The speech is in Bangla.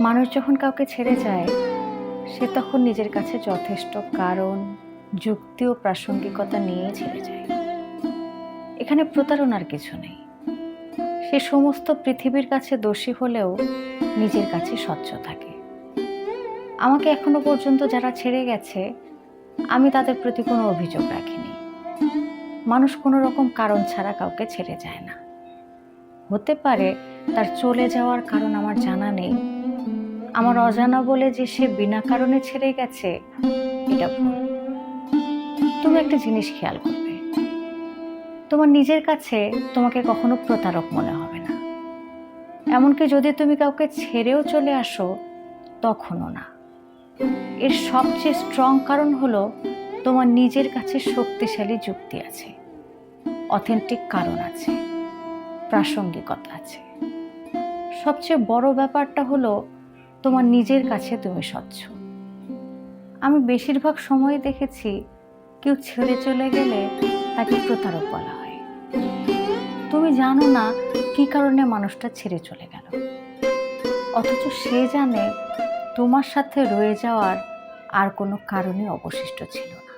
মানুষ যখন কাউকে ছেড়ে যায় সে তখন নিজের কাছে যথেষ্ট কারণ, যুক্তি ও প্রাসঙ্গিকতা নিয়ে ছেড়ে যায়। এখানে প্রতারণার কিছু নেই। সে সমস্ত পৃথিবীর কাছে দোষী হলেও নিজের কাছে স্বচ্ছ থাকে। আমাকে এখনো পর্যন্ত যারা ছেড়ে গেছে আমি তাদের প্রতি কোনো অভিযোগ রাখিনি। মানুষ কোনো রকম কারণ ছাড়া কাউকে ছেড়ে যায় না। হতে পারে তার চলে যাওয়ার কারণ আমার জানা নেই, আমার অজানা বলে যে সে বিনা কারণে ছেড়ে গেছে এটা ভুল। তুমি একটা জিনিস খেয়াল করবে, তোমার নিজের কাছে তোমাকে কখনো প্রতারক মনে হবে না। এমনকি যদি তুমি কাউকে ছেড়েও চলে আসো তখনও না। এর সবচেয়ে স্ট্রং কারণ হলো তোমার নিজের কাছে শক্তিশালী যুক্তি আছে, অথেন্টিক কারণ আছে, প্রাসঙ্গিকতা আছে। সবচেয়ে বড় ব্যাপারটা হলো তোমার নিজের কাছে তুমি স্বচ্ছ। আমি বেশিরভাগ সময় দেখেছি কেউ ছেড়ে চলে গেলে তাকে প্রতারক বলা হয়। তুমি জানো না কি কারণে মানুষটা ছেড়ে চলে গেল, অথচ সে জানে তোমার সাথে রয়ে যাওয়ার আর কোনো কারণই অবশিষ্ট ছিল না।